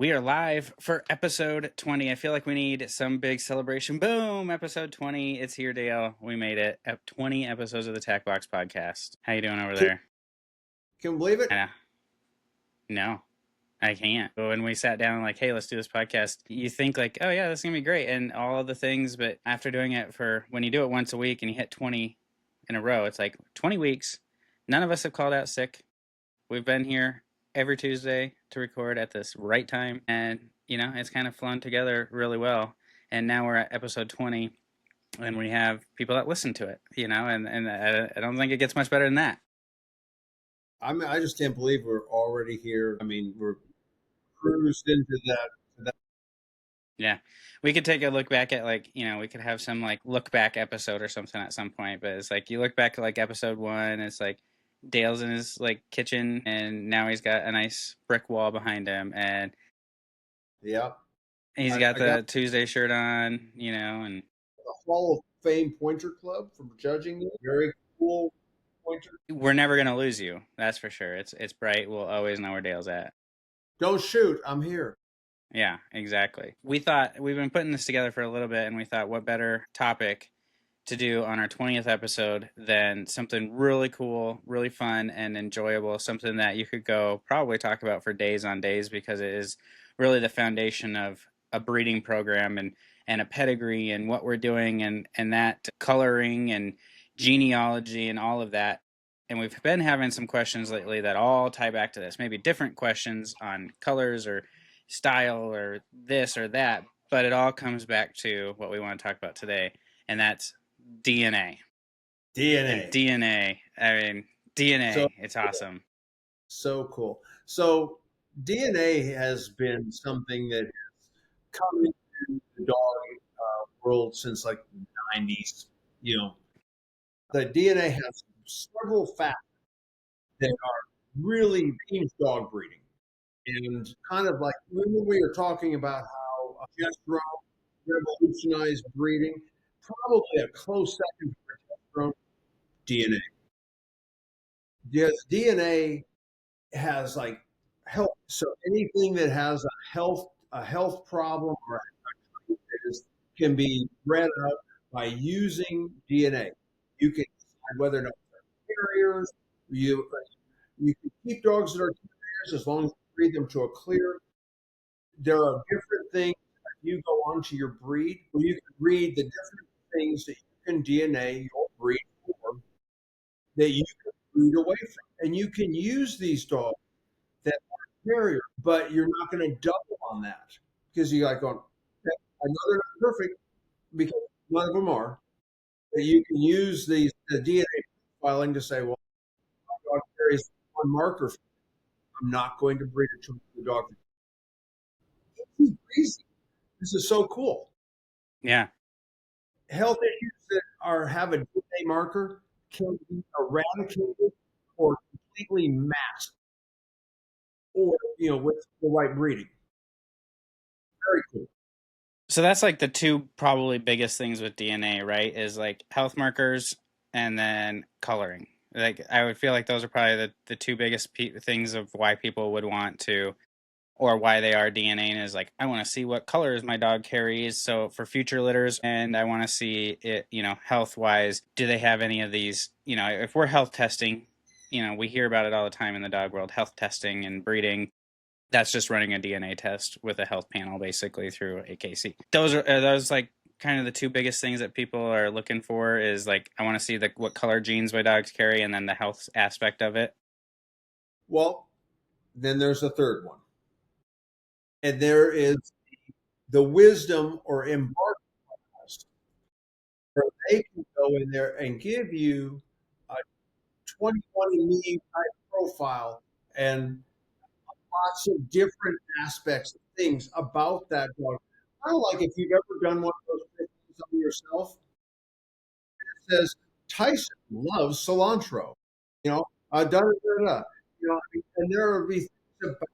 We are live for episode 20. I feel like we need some big celebration. Boom, episode 20. It's here, Dale. We made it. 20 episodes of the Tack Box podcast. How you doing over there? Can you believe it? No, I can't. But when we sat down like, hey, let's do this podcast, you think like, oh yeah, this is going to be great. And all of the things, but after doing it when you do it once a week and you hit 20 in a row, it's like 20 weeks. None of us have called out sick. We've been here every Tuesday to record at this right time, and it's kind of flown together really well. And now we're at episode 20, and we have people that listen to it, and I don't think it gets much better than that. I just can't believe we're already here. I mean, we're cruised into that. Yeah, we could take a look back at we could have some like look back episode or something at some point, but it's like you look back at like episode 1, it's like Dale's in his like kitchen, and now he's got a nice brick wall behind him, and he's got the Tuesday shirt on, and the Hall of Fame Pointer Club from judging. Very cool pointer. We're never gonna lose you, that's for sure. It's bright. We'll always know where Dale's at. Don't shoot, I'm here. Yeah, exactly. We've been putting this together for a little bit, and we thought, what better topic to do on our 20th episode than something really cool, really fun, and enjoyable, something that you could go probably talk about for days on days, because it is really the foundation of a breeding program and a pedigree and what we're doing and that coloring and genealogy and all of that. And we've been having some questions lately that all tie back to this, maybe different questions on colors or style or this or that, but it all comes back to what we want to talk about today, and that's DNA. DNA. And DNA. I mean, DNA. So, it's awesome. So cool. So DNA has been something that has come into the dog world since like the 90s. The DNA has several factors that are really change dog breeding. And kind of like when we were talking about how progesterone revolutionized breeding, probably a close second to progesterone, DNA. Because DNA has like health. So anything that has a health problem or a trait that can be bred out by using DNA. You can decide whether or not they're carriers. You can keep dogs that are carriers as long as you breed them to a clear. There are different things that you go onto your breed, where you can read the different things that you can DNA your breed for, that you can breed away from. And you can use these dogs that are carrier, but you're not going to double on that, because you're like going, I know they're not perfect, because none of them are. But you can use the DNA profiling to say, well, my dog carries one marker. I'm not going to breed it to the dog. This is crazy. This is so cool. Yeah. Health issues that have a DNA marker can be eradicated or completely masked, or with the right breeding. Very cool. So that's like the two probably biggest things with DNA, right? Is like health markers and then coloring. Like I would feel like those are probably the two biggest things of why people would want to, or why they are DNAing, is like, I want to see what colors my dog carries, so for future litters, and I want to see it, health wise, do they have any of these, if we're health testing, we hear about it all the time in the dog world, health testing and breeding. That's just running a DNA test with a health panel, basically, through AKC. Those are those like kind of the two biggest things that people are looking for, is like, I want to see what color genes my dogs carry, and then the health aspect of it. Well, then there's a third one. And there is the wisdom or embark test, where they can go in there and give you a 21andMe type profile and lots of different aspects of things about that dog. Kind of like if you've ever done one of those things on yourself. It says Tyson loves cilantro. Da da da da. And there will be things about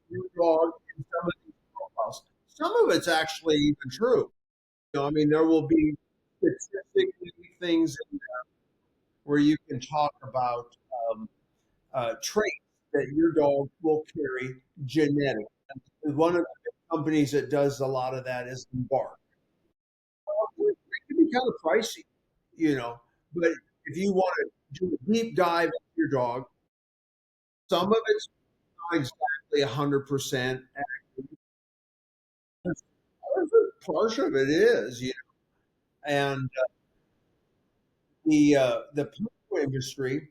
your dog in some of these profiles. Some of it's actually even true. There will be statistically things in there where you can talk about traits that your dog will carry genetically. One of the companies that does a lot of that is Embark. It can be kind of pricey, you know, but if you want to do a deep dive into your dog, some of it's not exactly 100%. Part of it is, you know, and the pinto industry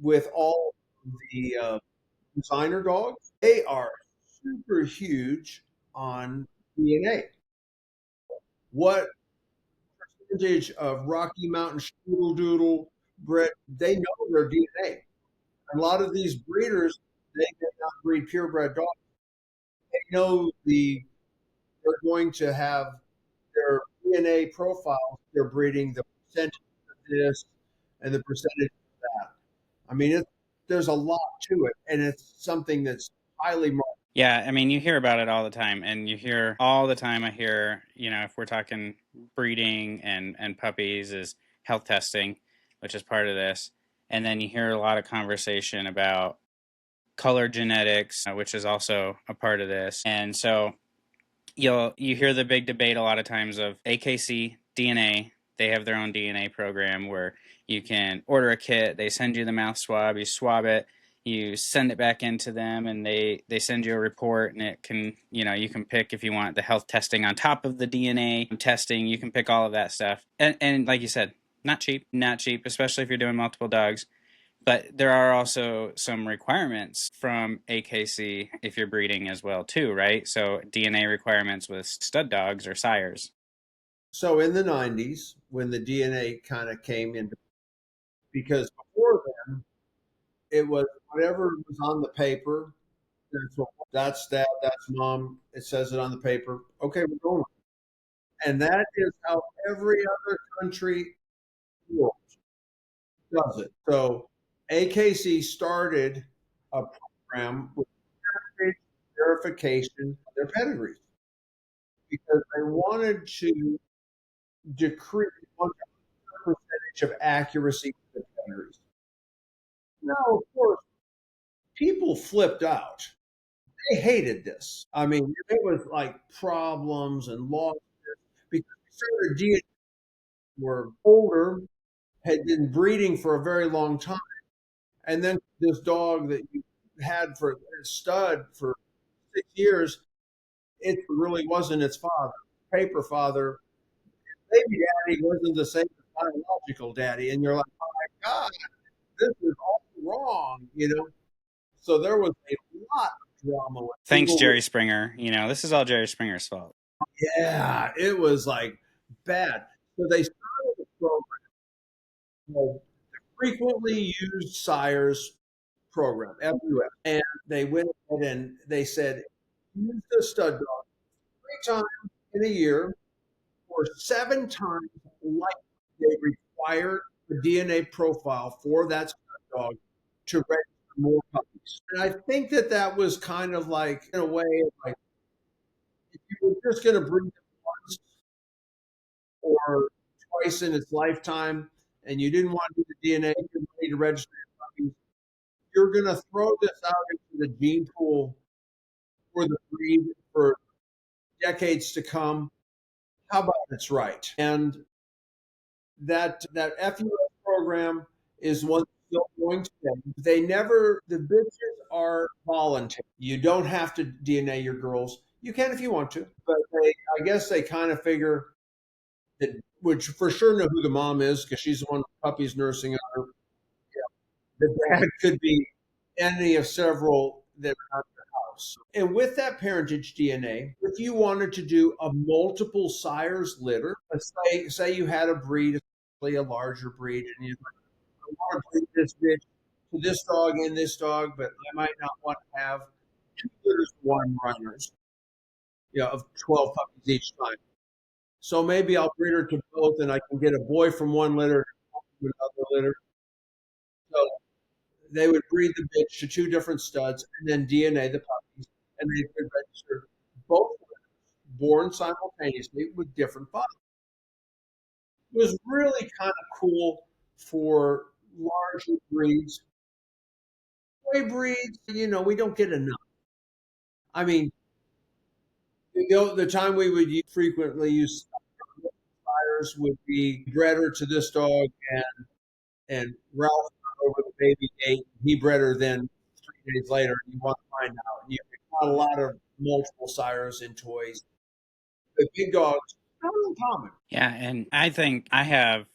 with all the designer dogs, they are super huge on DNA. What percentage of Rocky Mountain Strudel Doodle bred? They know their DNA. A lot of these breeders, they cannot breed purebred dogs. They know they're going to have their DNA profiles. They're breeding the percentage of this and the percentage of that. I mean, there's a lot to it, and it's something that's highly marked. Yeah, I mean, you hear about it all the time, and you hear all the time. I hear, if we're talking breeding and puppies, is health testing, which is part of this, and then you hear a lot of conversation about color genetics, which is also a part of this, and so you hear the big debate a lot of times of AKC DNA. They have their own DNA program where you can order a kit, they send you the mouth swab, you swab it, you send it back into them, and they send you a report, and it can, you can pick if you want the health testing on top of the DNA testing. You can pick all of that stuff, and like you said, not cheap, especially if you're doing multiple dogs. But there are also some requirements from AKC if you're breeding as well too, right? So DNA requirements with stud dogs or sires. So in the 90s, when the DNA kind of came into, because before then, it was whatever was on the paper. That's dad, that's mom. It says it on the paper. Okay, we're going. And that is how every other country does it. So AKC started a program with verification of their pedigrees because they wanted to decrease the percentage of accuracy of the pedigrees. Now, of course, people flipped out. They hated this. I mean, it was like problems and losses because certain deities were older, had been breeding for a very long time, and then this dog that you had for a stud for 6 years, it really wasn't its father. Paper father, baby daddy wasn't the same as biological daddy, and you're like, oh my god, this is all wrong, you know. So there was a lot of drama with Thanks, people. Jerry Springer. This is all Jerry Springer's fault. Yeah, it was like bad. So they started a program called Frequently Used Sires Program, FUS. And they went ahead and they said, use the stud dog 3 times in a year or 7 times like they required a DNA profile for that stud dog to register more puppies. And I think that that was kind of like, in a way, like if you were just going to breed them once or twice in its lifetime, and you didn't want to do the DNA to register your puppies, you're going to throw this out into the gene pool for the breed for decades to come. How about it's right? And that FUS program is one still going today. They never the bitches are voluntary. You don't have to DNA your girls. You can if you want to, but I guess they kind of figure that, which for sure know who the mom is because she's the one with puppies nursing on her. The dad could be any of several that are at the house. And with that parentage DNA, if you wanted to do a multiple sires litter, let's say you had a breed, especially a larger breed, and you want to breed this bitch to this dog and this dog, but I might not want to have 2 litters of one runners, of 12 puppies each time. So maybe I'll breed her to both, and I can get a boy from one litter and another litter. So they would breed the bitch to 2 different studs and then DNA the puppies, and they could register both born simultaneously with different fathers. It was really kind of cool for larger breeds. Toy breeds, we don't get enough. I mean, The time we would frequently use sires would be bred her to this dog, and Ralph got over the baby gate. He bred her then 3 days later. You want to find out. Not a lot of multiple sires in toys. The big dogs, not uncommon. Yeah, and I think I have.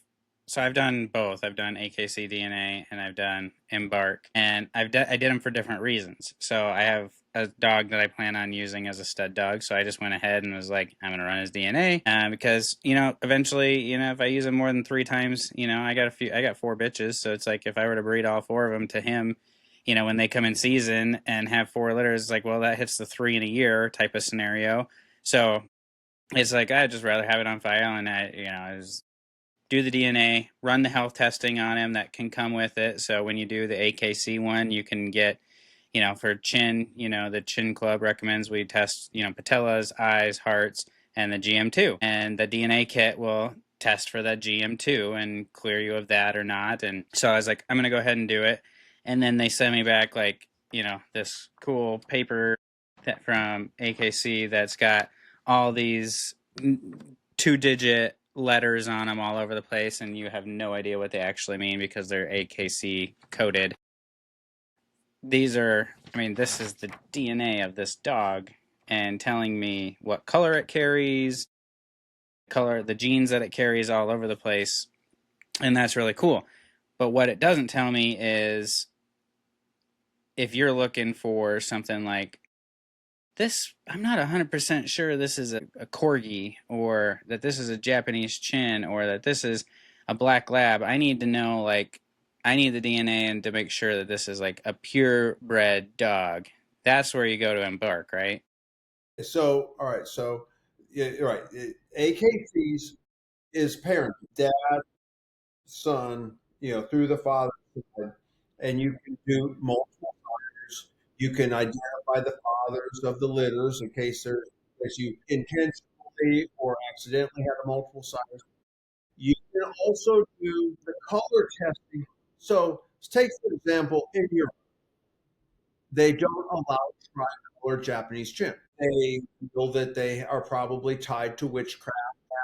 So I've done both. I've done AKC DNA and I've done Embark, and I did them for different reasons. So I have a dog that I plan on using as a stud dog. So I just went ahead and was like, I'm gonna run his DNA because eventually if I use him more than 3 times, I got 4 bitches. So it's like if I were to breed all 4 of them to him, when they come in season and have 4 litters, it's like, well, that hits the 3 in a year type of scenario. So it's like I'd just rather have it on file, and I just do the DNA, run the health testing on him that can come with it. So when you do the AKC one, you can get, for chin, the Chin Club recommends we test, patellas, eyes, hearts, and the GM2. And the DNA kit will test for that GM2 and clear you of that or not. And so I was like, I'm going to go ahead and do it. And then they sent me back, like, this cool paper from AKC that's got all these 2-digit letters on them all over the place, and you have no idea what they actually mean because they're AKC coded. This is the DNA of this dog and telling me what color it carries, the genes that it carries all over the place, and that's really cool. But what it doesn't tell me is if you're looking for something like this, I'm not 100% sure this is a corgi, or that this is a Japanese chin, or that this is a black lab. I need to know, like, I need the DNA and to make sure that this is like a purebred dog. That's where you go to Embark, right? So, all right. So, yeah, you're right. AKCs is parent, dad, son, through the father side, and you can do multiple fathers. You can identify the fathers of the litters in case you intentionally or accidentally had a multiple sires. You can also do the color testing. So, take for example, in Europe, they don't allow tricolor Japanese chin. They feel that they are probably tied to witchcraft,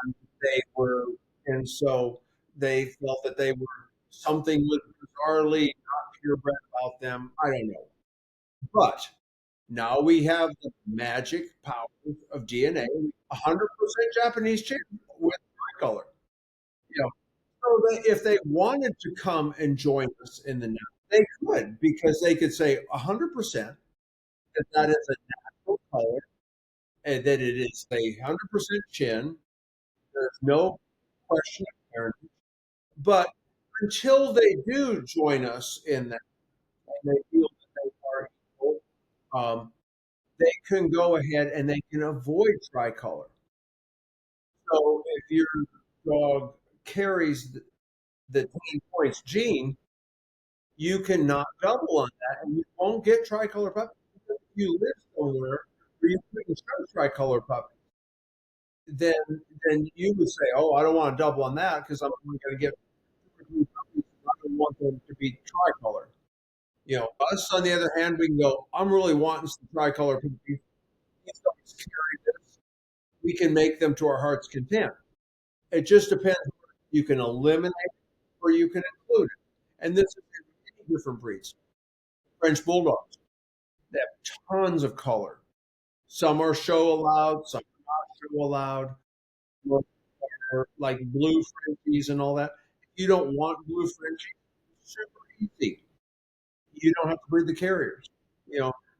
and they were, and so they felt that they were something was bizarrely not purebred about them. I don't know, but now we have the magic powers of DNA. 100% Japanese chin with tricolor. You know, so if they wanted to come and join us in the net, they could, because they could say 100% that is a natural color, and that it is a 100% chin. There's no question of parentage. But until they do join us in that, and they feel that they are equal, they can go ahead and they can avoid tricolor. So if your dog carries the 10 points gene, you cannot double on that, and you won't get tricolor puppies. If you live somewhere where you couldn't show tricolor puppies, then you would say, "Oh, I don't want to double on that because I'm only going to get 2 or 3 puppies. I don't want them to be tricolor." Us on the other hand, we can go, "I'm really wanting some tricolor puppies. These dogs carry this. We can make them to our heart's content." It just depends. You can eliminate it or you can include it, and this is in many different breeds. French bulldogs, they have tons of color. Some are show allowed, some are not show allowed. Like blue Frenchies and all that. If you don't want blue Frenchies, super easy. You don't have to breed the carriers.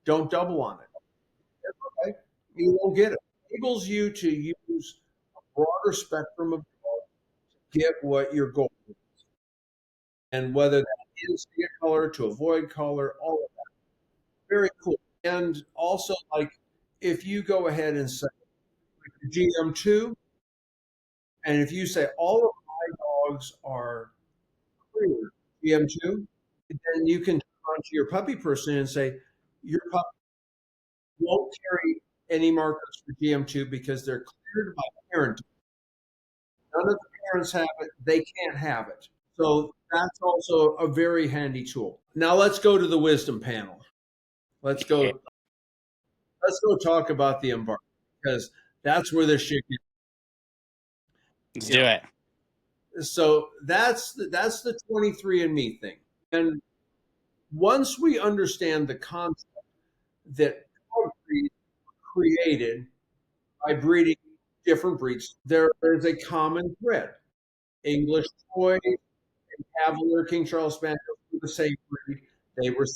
Don't double on it. It's okay. You won't get it. It enables you to use a broader spectrum of dogs to get what your goal is. And whether that is to get color, to avoid color, all of that. Very cool. And also, like, if you go ahead and say like, GM2, and if you say all of my dogs are clear GM2, then you can turn to your puppy person and say, your puppy won't carry any markers for GM2 because they're cleared by parent. None of the parents have it. They can't have it. So that's also a very handy tool. Now let's go to the wisdom panel. Let's go. Let's go talk about the Embark. because that's where this shit gets, Let's you do know. it. So that's the 23andMe thing. And once we understand the concept that dog breeds were created by breeding different breeds, there is a common thread. English Toy and Cavalier King Charles Spaniels were the same breed. They were,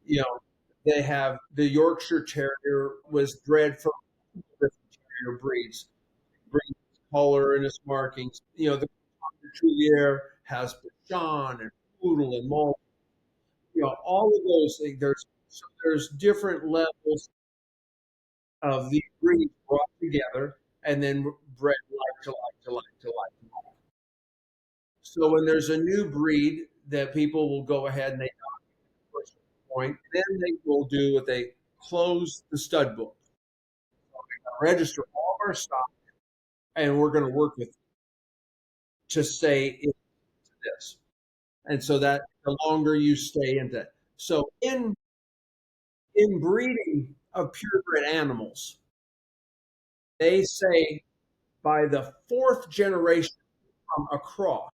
you know, they have the Yorkshire Terrier was bred from different terrier breeds, brings color in its markings. The Toulier has Bichon and Poodle and Maltese. All of those things. There's different levels of these breeds brought together and then bred like to like to like to like to like. So when there's a new breed that people will go ahead and they push the point, then they will do what they close the stud book, register all of our stock, and we're going to work with to stay into this. And so that the longer you stay in that. So in breeding of purebred animals, they say by the fourth generation from across,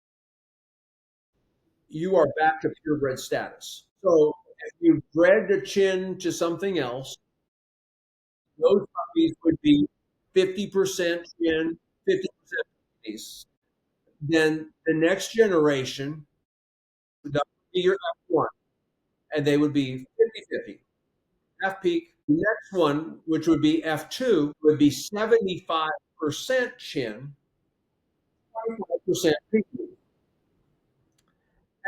you are back to purebred status. So if you bred the chin to something else, those puppies would be 50% chin, 50% puppies. Then the next generation, that would be your F1, and they would be 50-50, half peak. The next one, which would be F2, would be 75% chin, 25% peak.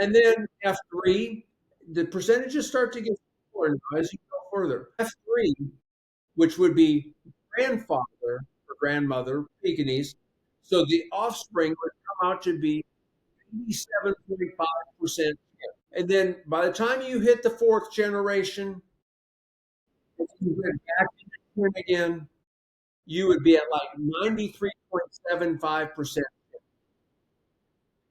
And then F3, the percentages start to get smaller now as you go further. F3, which would be grandfather or grandmother, Pekingese. So the offspring would come out to be 87.5%. And then by the time you hit the fourth generation, if you went back into him again, you would be at like 93.75%.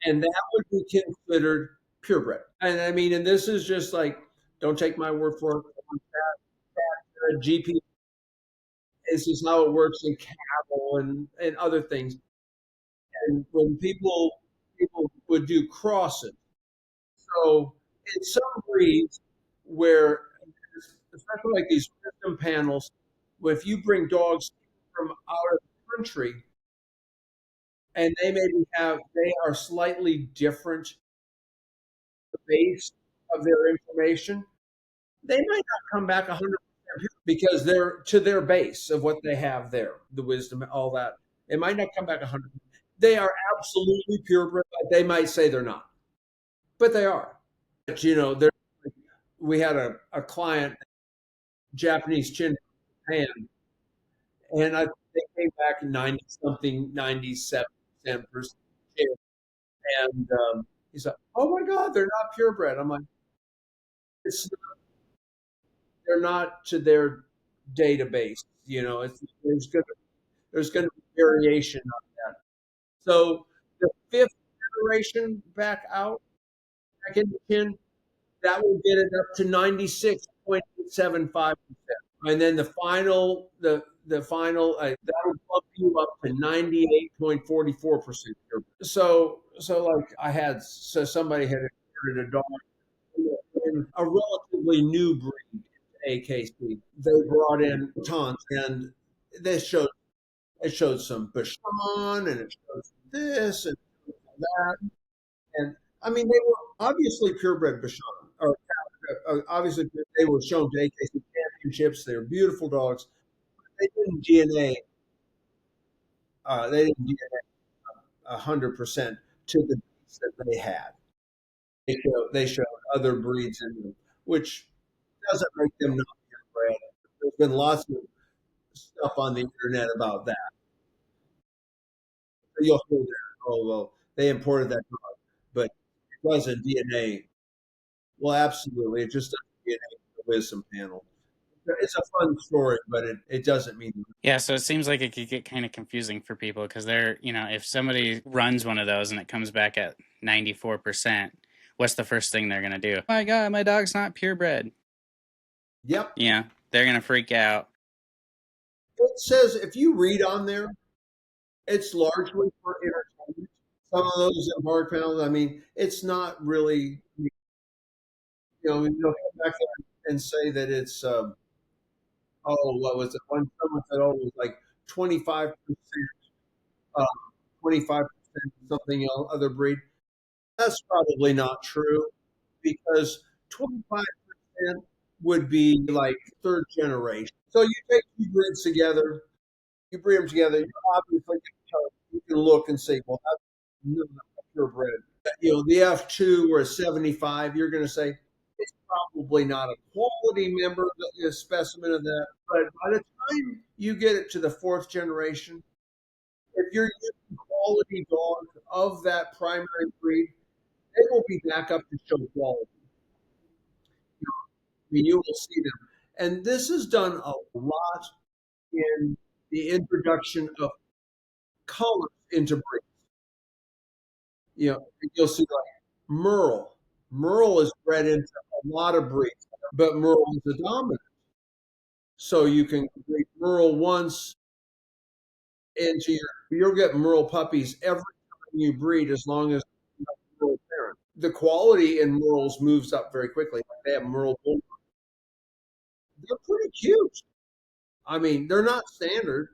And that would be considered purebred. And I mean, and this is just like, don't take my word for it. GP, this is how it works in cattle and other things. And when people would do crosses, so in some breeds where, especially like these wisdom panels, if you bring dogs from out of the country and they are slightly different the base of their information, they might not come back 100% because they're to their base of what they have there, the wisdom, all that. It might not come back 100%. They are absolutely purebred. They might say they're not, but they are. But, we had a client, Japanese chin Japan, and they came back 90 something, 97%. And he's like, oh my God, they're not purebred. I'm like, it's, they're not to their database. There's going to be variation on that. So the fifth generation back out, back in the chin, that will get it up to 96.75%. And then that will bump you up to 98.44%. So like somebody had inherited a dog in a relatively new breed, AKC. They brought in tons, and they showed it showed some Bichon, and it showed this and that, and I mean they were obviously purebred Bichon, or obviously they were shown to AKC championships. They were beautiful dogs. They didn't DNA. They didn't DNA 100% to the breeds that they had. They showed other breeds in them, which doesn't make them not purebred. There's been lots of stuff on the internet about that. You'll hear that. Oh well, they imported that dog, but it wasn't DNA. Well, absolutely, it just doesn't DNA the wisdom panel. It's a fun story, but it doesn't mean. Yeah, so it seems like it could get kind of confusing for people because if somebody runs one of those and it comes back at 94%, what's the first thing they're going to do? Oh my God, my dog's not purebred. Yep. Yeah, they're going to freak out. It says if you read on there, it's largely for entertainment. Some of those Embark panels, I mean, it's not really, you'll come back there and say that it's, oh, what was it? One someone said, oh, it was like 25%, 25% something else, other breed. That's probably not true because 25% would be like third generation. So you take two breeds together, you breed them together, you obviously can tell, you can look and say, well, that's not purebred. The F2 or a 75, you're going to say it's probably not a quality member, a specimen of that. But by the time you get it to the fourth generation, if you're using quality dogs of that primary breed, they will be back up to show quality. I mean, you will see them. And this has done a lot in the introduction of colors into breeds. You'll see like Merle. Merle is bred into a lot of breeds, but Merle is a dominant. So you can breed Merle once into you'll get Merle puppies every time you breed as long as you have a Merle parent. The quality in Merles moves up very quickly. Like they have Merle Bull. They're pretty cute. I mean, they're not standard.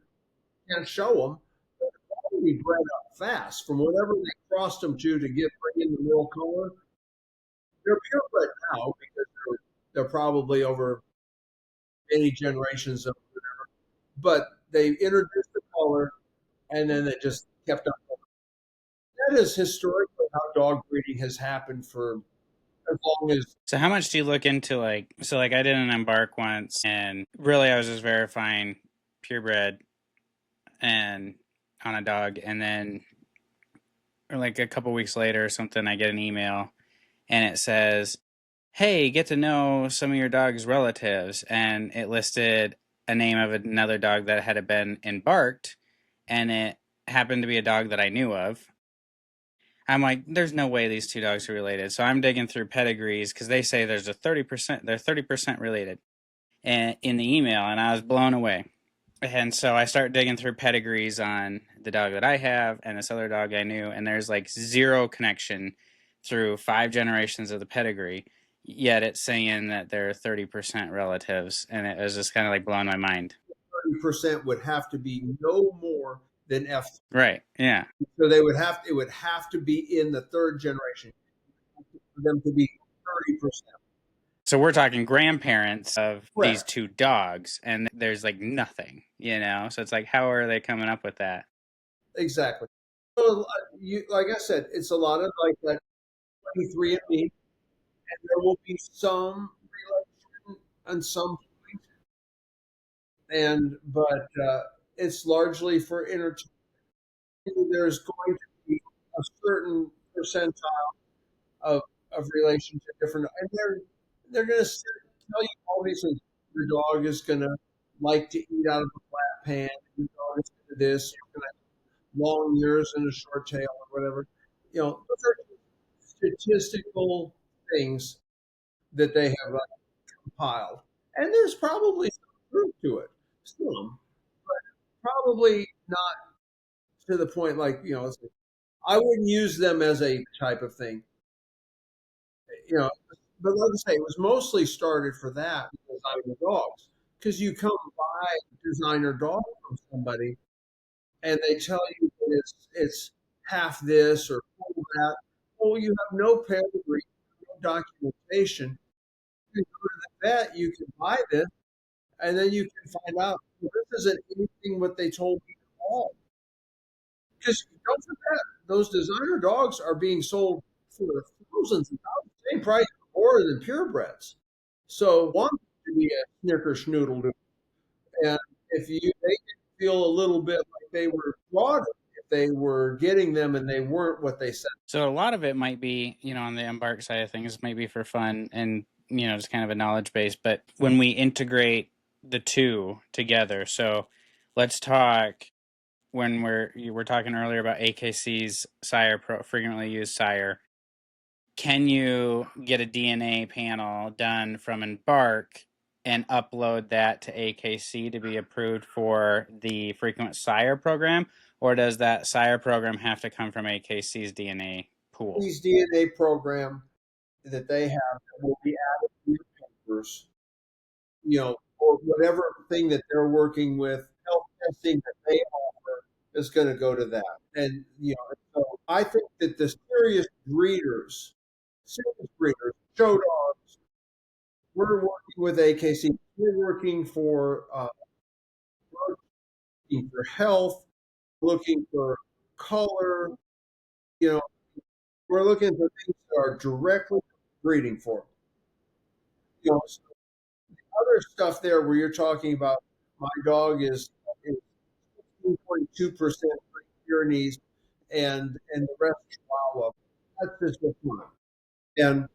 Can't show them. But the quality bred up fast from whatever they crossed them to get bring in the Merle color. They're purebred now because they're probably over many generations of, but they introduced the color and then it just kept up. That is historically how dog breeding has happened for as long as. So how much do you look into like I did an embark once and really I was just verifying purebred and on a dog and then or like a couple weeks later or something I get an email and it says, "Hey, get to know some of your dog's relatives." And it listed a name of another dog that had been embarked and it happened to be a dog that I knew of. I'm like, there's no way these two dogs are related. So I'm digging through pedigrees because they say there's a 30%, they're 30% related and in the email, and I was blown away. And so I start digging through pedigrees on the dog that I have and this other dog I knew, and there's like zero connection through 5 generations of the pedigree. Yet it's saying that they're 30% relatives, and it was just kind of like blowing my mind. 30% would have to be no more than F. Right? Yeah. So it would have to be in the third generation for them to be 30%. So we're talking grandparents of these Correct. two dogs, and there's like nothing. So it's like, how are they coming up with that? Exactly. So, like I said, it's a lot of like that 23 and me, and there will be some relation and some, and but it's largely for entertainment. There's going to be a certain percentile of relation to different, and they're going to tell you all these things. Your dog is going to like to eat out of a flat pan. Your dog is going to this. You're going to have long ears and a short tail or whatever. Those are statistical things that they have compiled, and there's probably some truth to it, some, but probably not to the point like I wouldn't use them as a type of thing, you know. But like I say, it was mostly started for that designer dogs because you come buy a designer dog from somebody and they tell you that it's half this or full that. Well, you have no pedigree, no documentation. You go to the vet, you can buy this, and then you can find out well, this isn't anything what they told me at all. Because don't forget, those designer dogs are being sold for thousands and thousands, same price or more than purebreds. So one to be a snicker schnoodle doo. And if you they can feel a little bit like they were frauded if they were getting them and they weren't what they said. So a lot of it might be, on the embark side of things, might be for fun and, just kind of a knowledge base. But when we integrate the two together, so let's talk when you were talking earlier about AKC's sire, frequently used sire. Can you get a DNA panel done from embark and upload that to AKC to be approved for the frequent sire program, or does that sire program have to come from AKC's DNA pool? These DNA program that they have that will be added to your papers, or whatever thing that they're working with, health testing that they offer is going to go to that. And, so I think that the serious breeders, show dogs, we're working with AKC. We're working looking for health, looking for color. You know, we're looking for things that are directly breeding for them. So other stuff there where you're talking about my dog is 16.2% Pyrenees and the rest Chihuahua. That's just the fun. And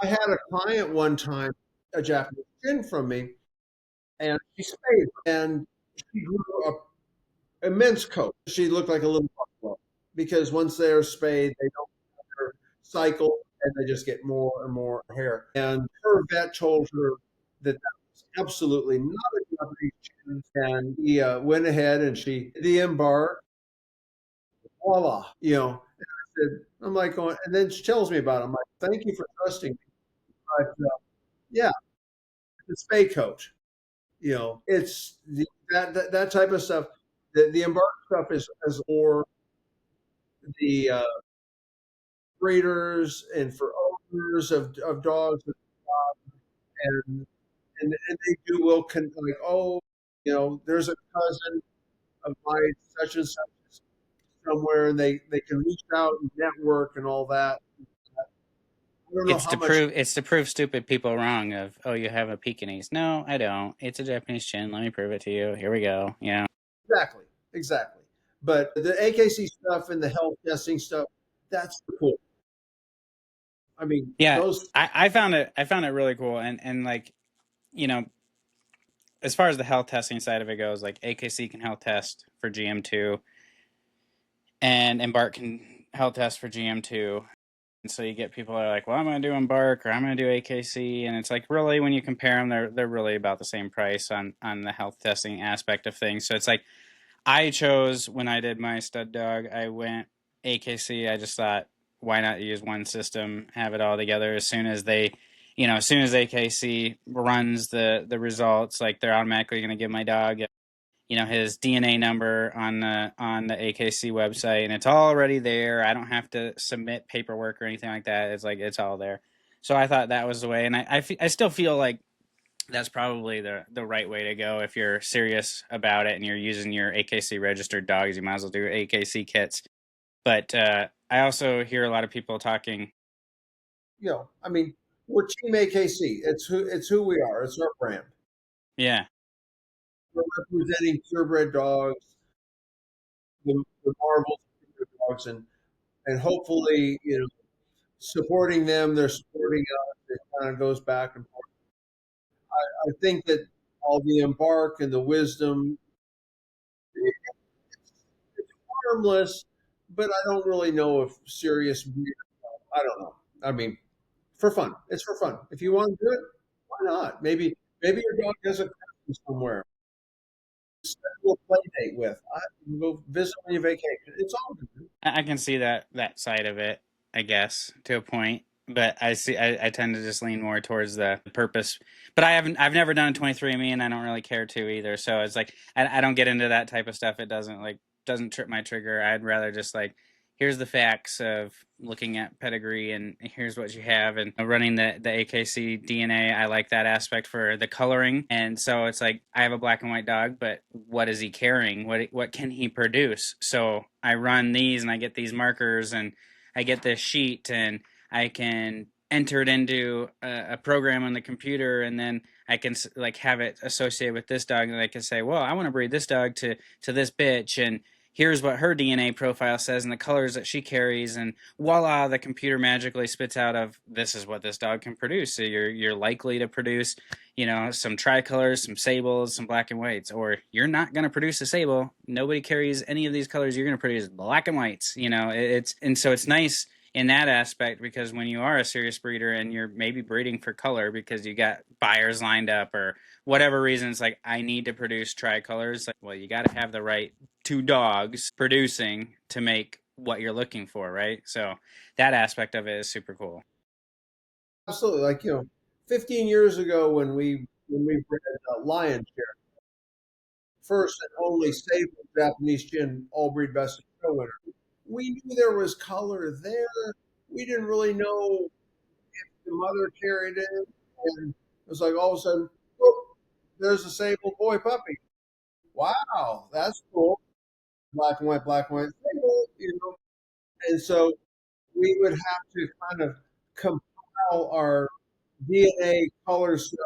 I had a client one time, a Japanese Shin from me, and she spayed and she grew a immense coat. She looked like a little buffalo because once they're spayed, they don't have their cycle and they just get more and more hair. And her vet told her that that was absolutely not a Japanese Shin. And he went ahead and she did the embark, voila, I'm like going, and then she tells me about it. I'm like, thank you for trusting me. But yeah, the spay coat. It's that type of stuff. The embark stuff is for the breeders and for owners of dogs, and and they do will like, oh, there's a cousin of mine such and such somewhere, and they can reach out and network and all that. I don't know It's how to much. prove stupid people wrong of, oh, you have a Pekingese. No, I don't. It's a Japanese Chin. Let me prove it to you. Here we go. Exactly, exactly. But the AKC stuff and the health testing stuff, that's cool. I mean, Yeah, those. I found it really cool, and like, you know, as far as the health testing side of it goes, like AKC can health test for GM2 and Embark can health test for GM2. And so you get people that are like, well, I'm going to do Embark or I'm going to do AKC. And it's like, really, when you compare them, they're really about the same price on the health testing aspect of things. So it's like, I chose when I did my stud dog, I went AKC. I just thought, why not use one system, have it all together as soon as as soon as AKC runs the results, like they're automatically going to give my dog his DNA number on the AKC website, and it's already there. I don't have to submit paperwork or anything like that. It's like it's all there. So I thought that was the way, and I still feel like that's probably the right way to go if you're serious about it and you're using your AKC registered dogs. You might as well do AKC kits. But I also hear a lot of people talking. I mean, we're Team AKC. It's who we are. It's our brand. Yeah, We're representing purebred dogs, the marvels of purebred dogs, and hopefully, supporting them. They're supporting us. It kind of goes back and forth. I think that all the embark and the wisdom, it's harmless, but I don't really know if serious. I don't know. I mean, for fun. It's for fun. If you want to do it, why not? Maybe your dog has a cousin somewhere. Schedule a play date with. I can go visit on your vacation. It's all good. I can see that side of it, I guess, to a point. But I tend to just lean more towards the purpose. But I've never done a 23andMe, and I don't really care to either. So it's like I don't get into that type of stuff. It doesn't trip my trigger. I'd rather just like, here's the facts of looking at pedigree, and here's what you have, and running the AKC DNA. I like that aspect for the coloring, and so it's like I have a black and white dog, but what is he carrying? What can he produce? So I run these, and I get these markers, and I get this sheet, and I can enter it into a program on the computer, and then I can like have it associated with this dog, and I can say, well, I want to breed this dog to this bitch, and here's what her DNA profile says and the colors that she carries, and voila, the computer magically spits out of this is what this dog can produce. So you're likely to produce, some tricolors, some sables, some black and whites, or you're not going to produce a sable. Nobody carries any of these colors. You're going to produce black and whites. It's and so it's nice. in that aspect, because when you are a serious breeder and you're maybe breeding for color because you got buyers lined up or whatever reason, it's like, I need to produce tricolors. Like, well, you got to have the right two dogs producing to make what you're looking for, right? So that aspect of it is super cool. Absolutely. 15 years ago when we bred lion share, first and only sable Japanese gin all breed best of show winner, we knew there was color there. We didn't really know the mother carried it, and it was like all of a sudden, whoop, there's a sable boy puppy. Wow, that's cool. Black and white, sable. And so we would have to kind of compile our DNA color stuff,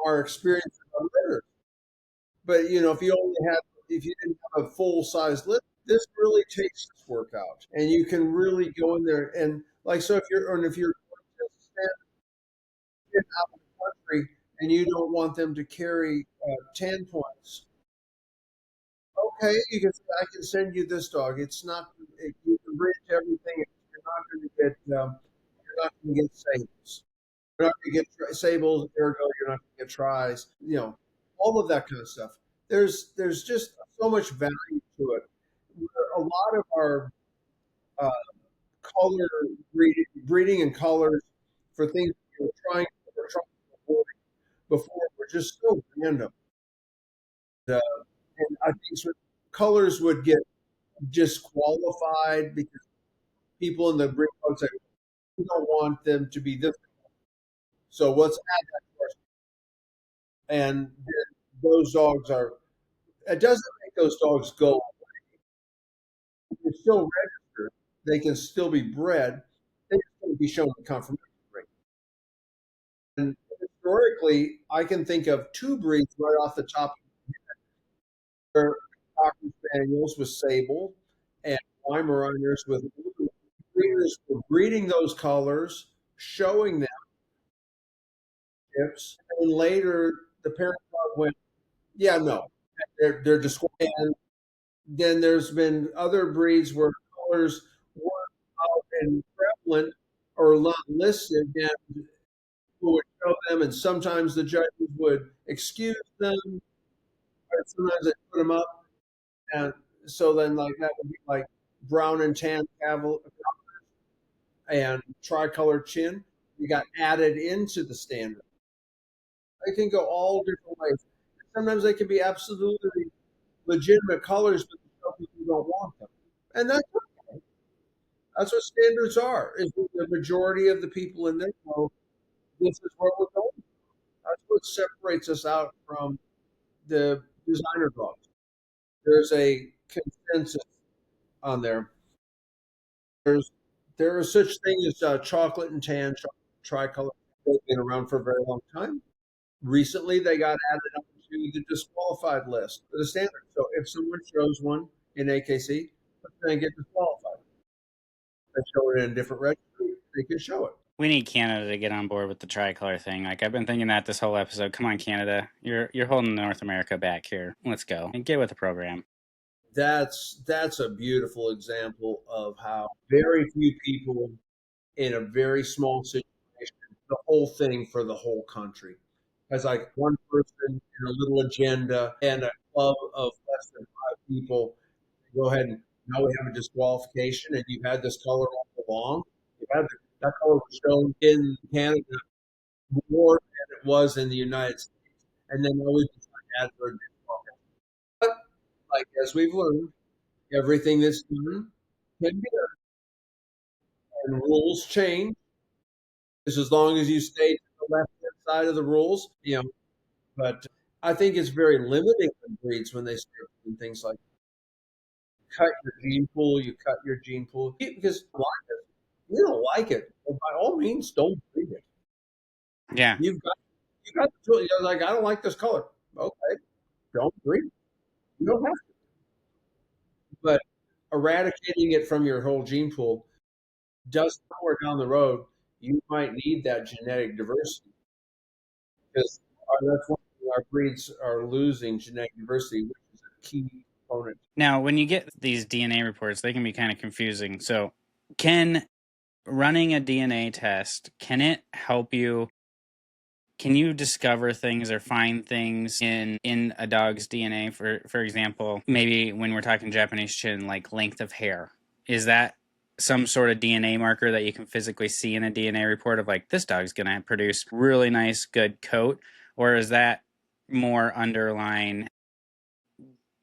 our experience of litter. But if you didn't have a full size litter, this really takes this work out, and you can really go in there and like so if you're going to stand out in the country and you don't want them to carry 10 points, okay, I can send you this dog. It's not you can bridge everything. You're not going to get sables. You're not going to get sables. Ergo, you're not going to get tries. All of that kind of stuff. There's just so much value to it. A lot of our uh, color breeding and colors for things we were trying to avoid before were just so random. And I think colors would get disqualified because people in the breed club say we don't want them to be this. So let's add that to our, and those dogs are. It doesn't make those dogs go. They're still registered. They can still be bred. They just going to be shown the confirmation rate. And historically, I can think of two breeds right off the top. They're Cocker Spaniels with sable and Weimaraners with blue. Breeders were breeding those colors, showing them tips, and later the parent dog went, "Yeah, no, they're disqualified." And then there's been other breeds where colors weren't out and prevalent or not listed, and people would show them, and sometimes the judges would excuse them, or sometimes they put them up, and so then like that would be like brown and tan and tricolor chin. You got added into the standard. They can go all different ways. Sometimes they can be absolutely legitimate colors, but some people don't want them, and that's what standards are. Is the majority of the people in there know this is where we're going. That's what separates us out from the designer dogs. There's a consensus on there. There's there is such thing as chocolate and tan tricolor. They've been around for a very long time. Recently, they got added up to the disqualified list for the standard. So if someone shows one in AKC, they get disqualified. They show it in a different registry, they can show it. We need Canada to get on board with the tricolor thing. Like, I've been thinking that this whole episode. Come on, Canada, you're holding North America back here. Let's go and get with the program. That's a beautiful example of how very few people in a very small situation, the whole thing for the whole country. As like one person in a little agenda and a club of less than five people go ahead and now we have a disqualification and you've had this color all along. That color was shown in Canada more than it was in the United States. And then now we just add for a disqualification. But like as we've learned, everything that's done can be done. And rules change. Just as long as you stay to the left hand side of the rules. But I think it's very limiting in breeds when they start doing things like cut your gene pool, you cut your gene pool because you don't like it. Well, by all means, don't breed it. Yeah. You got the tool. You're like, I don't like this color. Okay, don't breed it. You don't have to. But eradicating it from your whole gene pool does somewhere down the road. You might need that genetic diversity because that's one thing our breeds are losing genetic diversity, which is a key component. Now, when you get these DNA reports, they can be kind of confusing. So Can running a DNA test, can it help you? Can you discover things or find things in a dog's DNA? For example, maybe when we're talking Japanese chin, like length of hair, is that some sort of DNA marker that you can physically see in a DNA report of like this dog's going to produce really nice, good coat, or is that more underlying,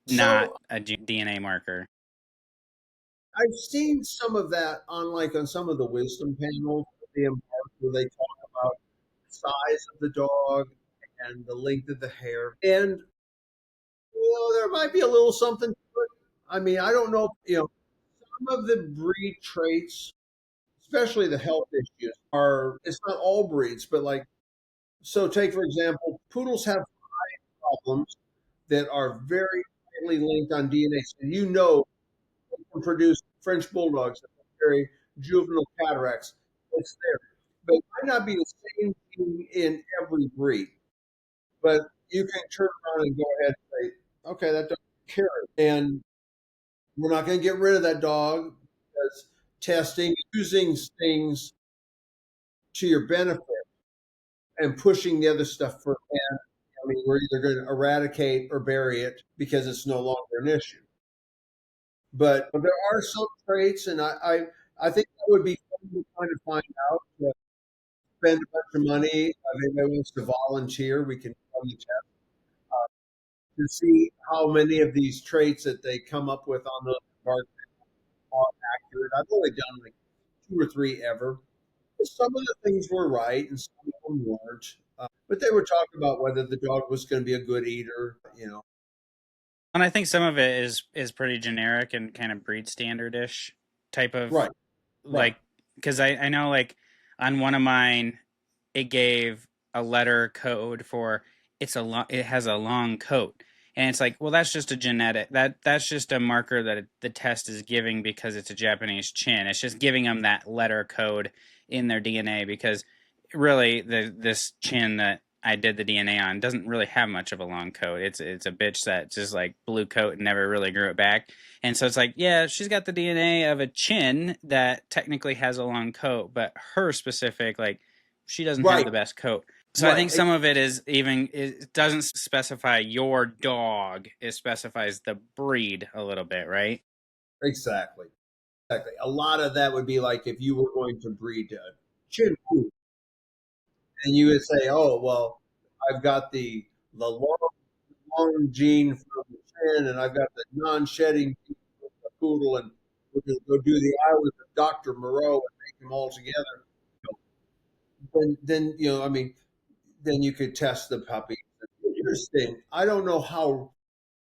not So a DNA marker? I've seen some of that on some of the wisdom panels, the Embark, where they talk about the size of the dog and the length of the hair. And there might be a little something to it. I mean, I don't know, some of the breed traits, especially the health issues, it's not all breeds, but like, so take for example, poodles have problems that are very tightly linked on DNA. So they can produce French bulldogs that have very juvenile cataracts. It's there. But it might not be the same thing in every breed. But you can turn around and go ahead and say, okay, that dog can carry. And we're not going to get rid of that dog because testing, using things to your benefit and pushing the other stuff for and I mean, we're either going to eradicate or bury it because it's no longer an issue. But there are some traits, and I think that would be fun to kind of find out. Spend a bunch of money. If anybody wants to volunteer, we can run the test to see how many of these traits that they come up with on the are accurate. I've only done like two or three ever. Some of the things were right, and some of them weren't. But they were talking about whether the dog was going to be a good eater. And I think some of it is pretty generic and kind of breed standardish type of, Right, right. like, because I know like on one of mine it gave a letter code for it has a long coat, and it's like, well, that's just a genetic, that's just a marker that the test is giving because it's a Japanese chin. It's just giving them that letter code in their DNA because really this chin that I did the DNA on doesn't really have much of a long coat. It's a bitch that just like blew coat and never really grew it back. And so it's like, yeah, she's got the DNA of a chin that technically has a long coat, but her specific, like, she doesn't have Right, the best coat. So I right. think some of it is even, it doesn't specify your dog. It specifies the breed a little bit, right? Exactly. Exactly. A lot of that would be like if you were going to breed chin poo, and you would say, "Oh, well, I've got the long gene from the chin, and I've got the non-shedding gene from the poodle, and we're going to go do the island of Dr. Moreau and make them all together." I mean, then you could test the puppy. Interesting. I don't know how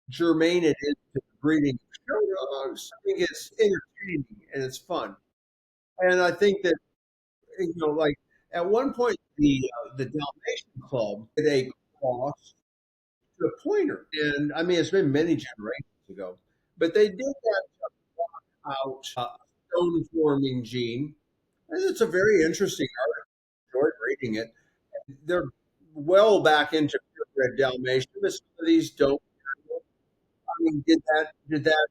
germane it is to the breeding of show dogs. I think it's entertaining and it's fun, and I think that like at one point the Dalmatian Club did a cross to a pointer, and I mean it's been many generations ago, but they did that out stone forming gene, and it's a very interesting article. I enjoyed reading it. They're well back into purebred Dalmatian, but some of these don't. I mean, did that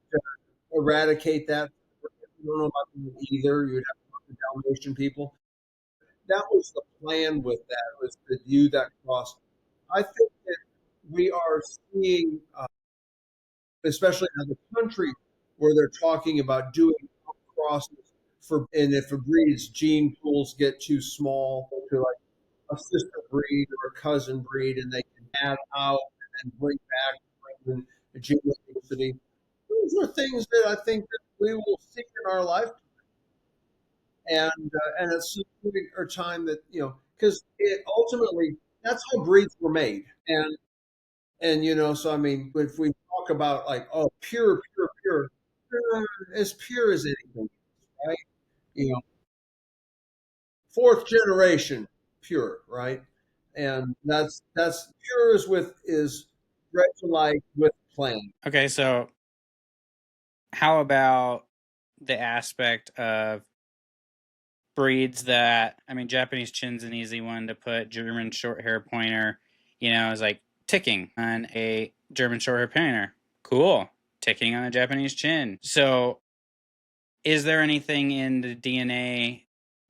eradicate that? I don't know about them either. You'd have to talk to Dalmatian people. That was the plan with that was to do that cross. I think that we are seeing, especially in other countries, where they're talking about doing crosses and if a breed's gene pools get too small to like a sister breed or a cousin breed, and they can add out and then bring back bring the gene diversity. Those are things that I think that we will see in our life, and it's just our time that because it ultimately that's how breeds were made, and so I mean if we talk about like pure as pure as anything, right? You know, fourth generation pure, right? And that's pure is bred to life with plan. Okay, so how about the aspect of breeds that, I mean, Japanese chin's an easy one to put. German short hair pointer, is like ticking on a German short hair pointer. Cool. Ticking on a Japanese chin. So Is there anything in the DNA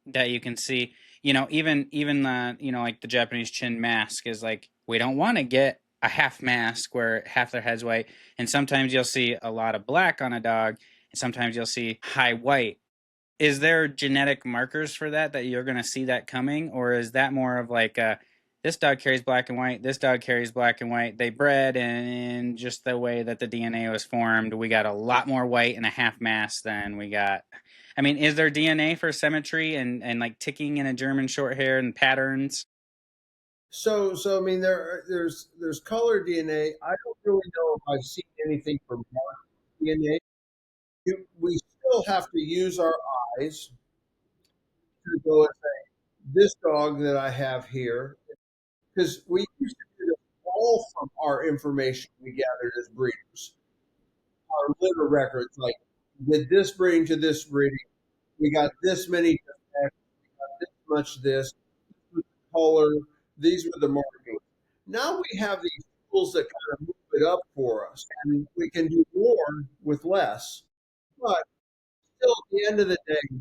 that you can see? Even like the Japanese chin mask is like we don't want to get a half mask where half their head's white, and sometimes you'll see a lot of black on a dog, and sometimes you'll see high white. Is there genetic markers for that you're going to see that coming, or is that more of like this dog carries black and white, this dog carries black and white, they bred, and just the way that the DNA was formed, we got a lot more white and a half mass than we got. I mean, is there DNA for symmetry and like ticking in a German short hair and patterns? So I mean, there's color DNA. I don't really know if I've seen anything from mark DNA. We still have to use our eyes to go and say, this dog that I have here, because we used to do this all from our information we gathered as breeders, our litter records, like did this breeding to this breeding, we got this many defects, we got this much this was the color, these were the markings. Now we have these tools that kind of move it up for us, and we can do more with less. But still, at the end of the day,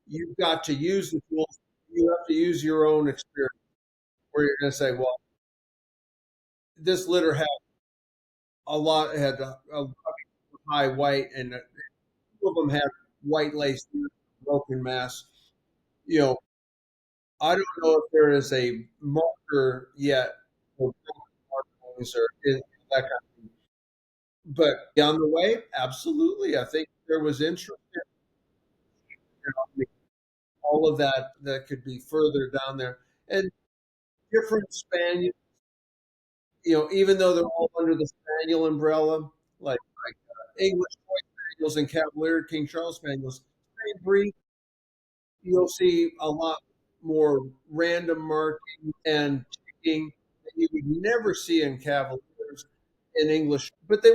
you've got to use the tools. You have to use your own experience, where you're going to say, well, this litter had a high white, and two of them had white lace, broken mass. You know, I don't know if there is a marker yet for broken markings or that kind of thing. But on the way, absolutely. I think there was interest in, all of that that could be further down there. And different spaniels, even though they're all under the spaniel umbrella, like English Toy Spaniels and Cavalier King Charles Spaniels, same breed, you'll see a lot more random marking and ticking that you would never see in Cavaliers in English. But they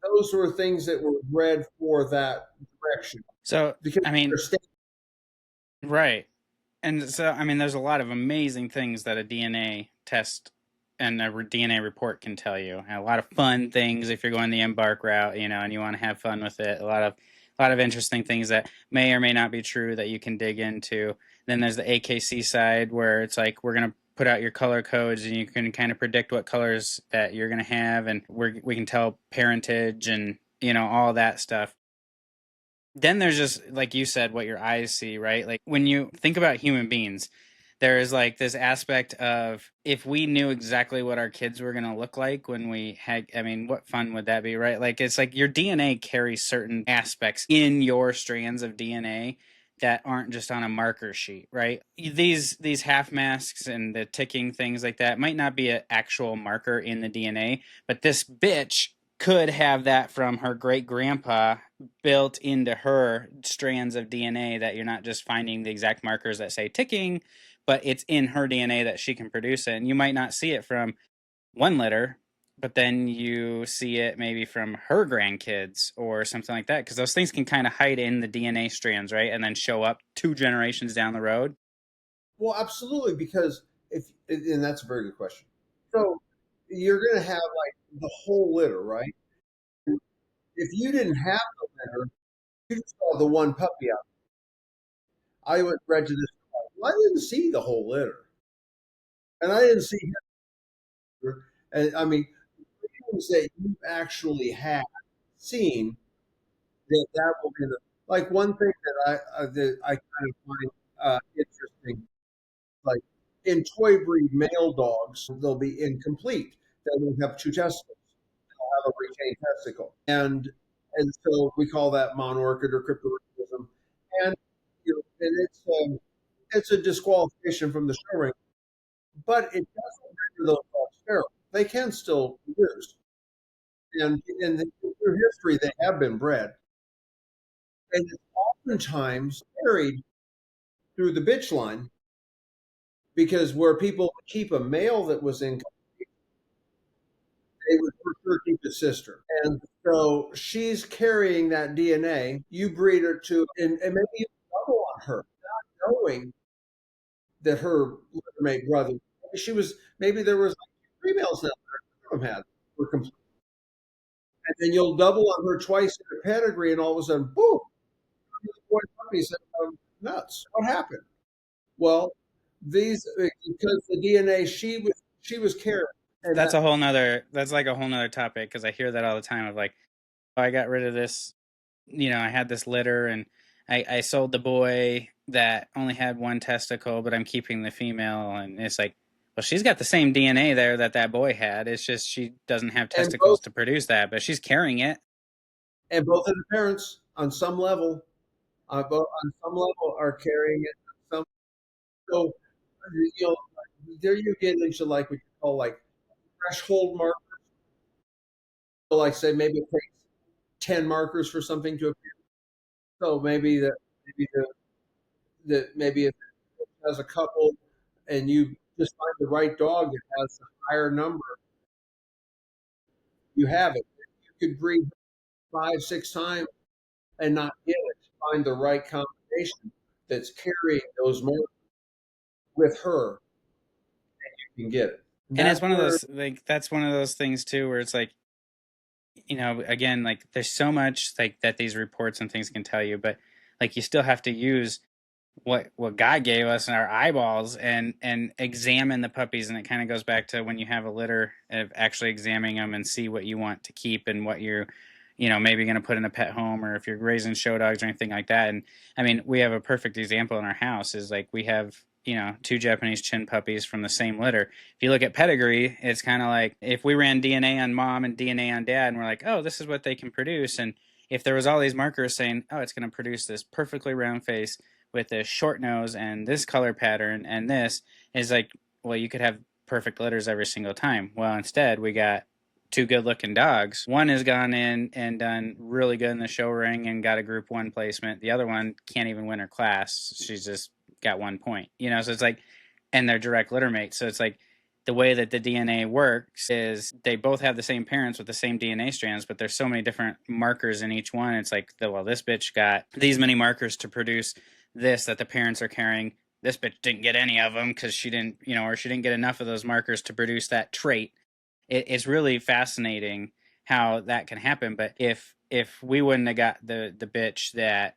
those were things that were bred for that direction So, because I mean, they're right. And so, I mean, there's a lot of amazing things that a DNA test and a DNA report can tell you. And a lot of fun things if you're going the Embark route, and you want to have fun with it. A lot of interesting things that may or may not be true that you can dig into. Then there's the AKC side where it's like we're gonna put out your color codes and you can kind of predict what colors that you're gonna have, and we can tell parentage and all that stuff. Then there's just like you said what your eyes see, right? Like when you think about human beings, there is like this aspect of if we knew exactly what our kids were going to look like when we had, I mean, what fun would that be, right? Like it's like your DNA carries certain aspects in your strands of DNA that aren't just on a marker sheet, right? These half masks and the ticking things like that might not be an actual marker in the DNA, but this bitch could have that from her great grandpa built into her strands of DNA, that you're not just finding the exact markers that say ticking, but it's in her DNA that she can produce it. And you might not see it from one litter, but then you see it maybe from her grandkids or something like that, because those things can kind of hide in the DNA strands, right? And then show up two generations down the road. well, absolutely, because if and that's a very good question. So you're going to have like the whole litter, right? If you didn't have the litter, you just saw the one puppy out. I went read to this. Well, I didn't see the whole litter, and I didn't see her. And I mean, things that you actually have seen, that will be like one thing that I kind of find interesting. Like in toy breed male dogs, they'll be incomplete. They won't have two testicles. They'll have a retained testicle, and so we call that monorchid or cryptorchidism. And and it's a disqualification from the show ring, but it doesn't render those dogs sterile. They can still be used, and through history they have been bred, and it's oftentimes carried through the bitch line because where people keep a male that was in, they would for sure keep the sister. And so she's carrying that DNA. You breed her to, and maybe you double on her, not knowing that her mate brother. Maybe there was like three males now that had were complete. And then you'll double on her twice in a pedigree, and all of a sudden, boom, boy puppies have nuts. What happened? Well, these because the DNA she was carrying, and That's a whole nother. That's like a whole nother topic because I hear that all the time of like, oh, I got rid of this. I had this litter and I sold the boy that only had one testicle, but I'm keeping the female. And it's like, well, she's got the same DNA there that that boy had. It's just she doesn't have and both testicles to produce that, but she's carrying it. and both of the parents on some level, both on some level are carrying it. Some so you know there you get into like what you call like threshold mark. So like say maybe it takes 10 markers for something to appear. So maybe if it has a couple and you just find the right dog that has a higher number, you have it. You could breed 5, 6 times and not get it. Find the right combination that's carrying those markers with her, you can get it. And And it's that's one of where those like that's one of those things too where it's like, again, like there's so much like that these reports and things can tell you, but like you still have to use what God gave us in our eyeballs and examine the puppies. And it kind of goes back to when you have a litter of actually examining them and see what you want to keep and what you're maybe going to put in a pet home, or if you're raising show dogs or anything like that. And I mean, we have a perfect example in our house is like we have two Japanese chin puppies from the same litter. If you look at pedigree, it's kind of like if we ran DNA on mom and DNA on dad and we're like, oh, this is what they can produce. And if there was all these markers saying, oh, it's going to produce this perfectly round face with this short nose and this color pattern, and this is like, well, you could have perfect litters every single time. Well, instead we got two good looking dogs. One has gone in and done really good in the show ring and got a group one placement. The other one can't even win her class. She's just got 1 point, so it's like, and they're direct litter mates. So it's like the way that the DNA works is they both have the same parents with the same DNA strands, but there's so many different markers in each one. It's like, well, this bitch got these many markers to produce this that the parents are carrying. This bitch didn't get any of them because she didn't, or she didn't get enough of those markers to produce that trait. It's really fascinating how that can happen. But if we wouldn't have got the bitch that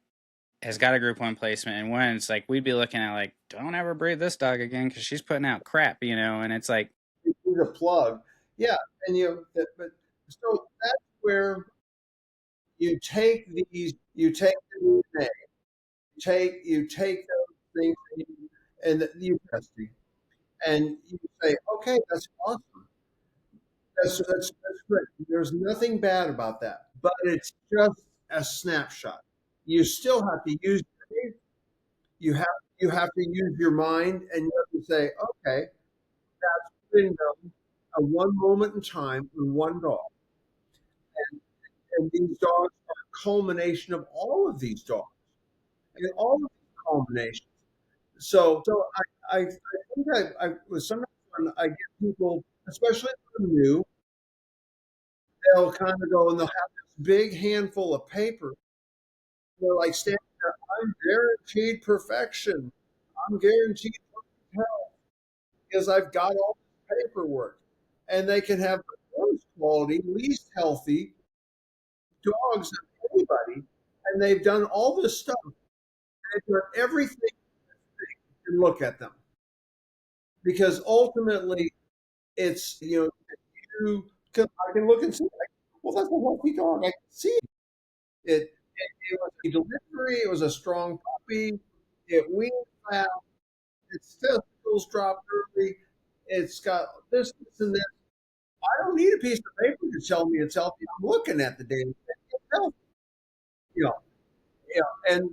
has got a group one placement and wins, like we'd be looking at like, don't ever breed this dog again because she's putting out crap, and it's like, you need a plug. Yeah, and but so that's where you take the DNA, you take those things and you testing, and you say, okay, that's awesome. That's great. There's nothing bad about that, but it's just a snapshot. You still have to use you have you have to use your mind, and you have to say, okay, that's been done a one moment in time in one dog, and these dogs are a culmination of all of these dogs and all of these culminations. So I think I was sometimes when I get people, especially if they're new, they'll kind of go and they'll have this big handful of paper. They're like standing there, I'm guaranteed perfection. I'm guaranteed health because I've got all this paperwork. And they can have the worst quality, least healthy dogs of anybody. And they've done all this stuff. They've done everything and look at them. Because ultimately, it's, you I can look and see, like, well, that's a healthy dog. I can see it. It was a delivery. It was a strong puppy. It weaned fast. Its testicles dropped early. It's got this, and that. I don't need a piece of paper to tell me it's healthy. I'm looking at the data. It's healthy, you know, and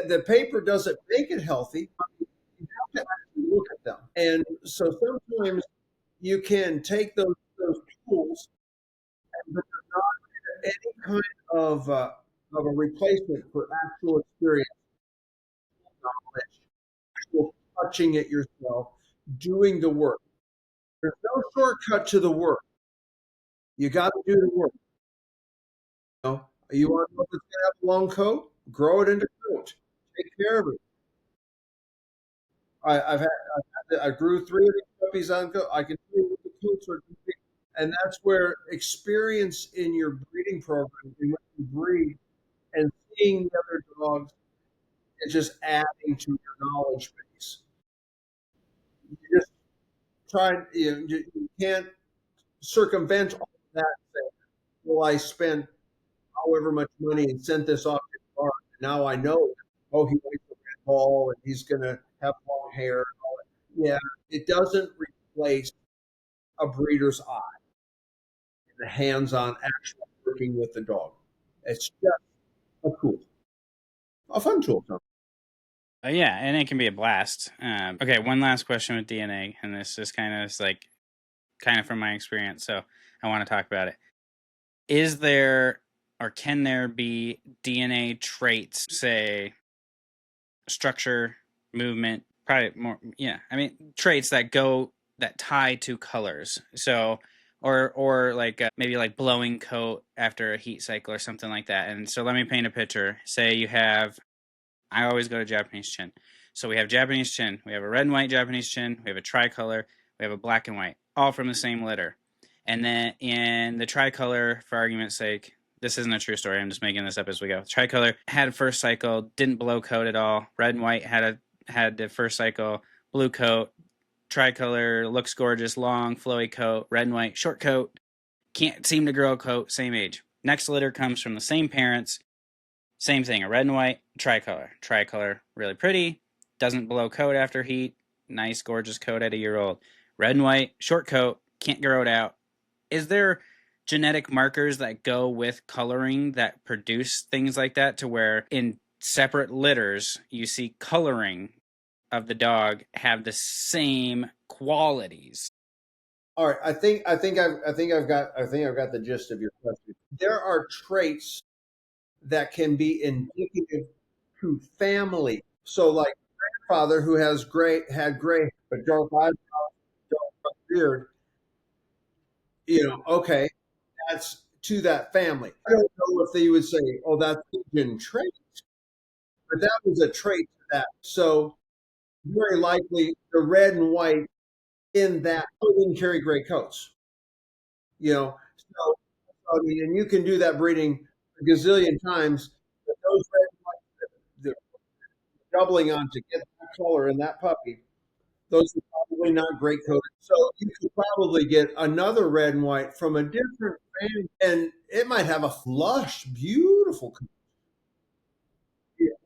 the paper doesn't make it healthy. You have to actually look at them. And so sometimes you can take those tools, but there's not any kind of a replacement for actual experience, knowledge, actual touching it yourself, doing the work. There's no shortcut to the work. You got to do the work. You want to know if it's going to have a long coat? Grow it into coat. Take care of it. I grew three of these puppies on coat. I can tell you what the coats are. And that's where experience in your breeding program, when you breed and seeing the other dogs, is just adding to your knowledge base. You just try, you can't circumvent all of that. Saying, well, I spent however much money and sent this off to the farm. And now I know, oh, he likes a red ball and he's going to have long hair. Yeah, it doesn't replace a breeder's eye, the hands-on actual working with the dog. It's just a tool, a fun tool. Yeah, and it can be a blast. Okay, one last question with DNA, and this is kind of from my experience, so I want to talk about it. Is there or can there be DNA traits, say structure, movement, probably more, yeah, I mean traits that tie to colors. So or like maybe like blowing coat after a heat cycle or something like that. And so let me paint a picture. Say you have, I always go to Japanese chin. So we have Japanese chin. We have a red and white Japanese chin. We have a tricolor. We have a black and white, all from the same litter. And then in the tricolor, for argument's sake, this isn't a true story. I'm just making this up as we go. Tricolor had a first cycle, didn't blow coat at all. Red and white had the first cycle, blue coat. Tricolor looks gorgeous, long, flowy coat. Red and white, short coat. Can't seem to grow a coat, same age. Next litter comes from the same parents. Same thing, a red and white tricolor. Tricolor, really pretty, doesn't blow coat after heat, nice, gorgeous coat at a year old. Red and white, short coat, can't grow it out. Is there genetic markers that go with coloring that produce things like that to where in separate litters you see coloring of the dog have the same qualities? All right, I think I've got the gist of your question. There are traits that can be indicative to family. So, like grandfather who has gray but dark eyebrows, dark beard. Okay, that's to that family. I don't know if they would say, "Oh, that's Asian trait," but that was a trait to that. So, very likely, the red and white in that didn't carry gray coats. So I mean, and you can do that breeding a gazillion times. But those red and white, the doubling on to get that color in that puppy, those are probably not great coated. So you could probably get another red and white from a different family, and it might have a lush, beautiful.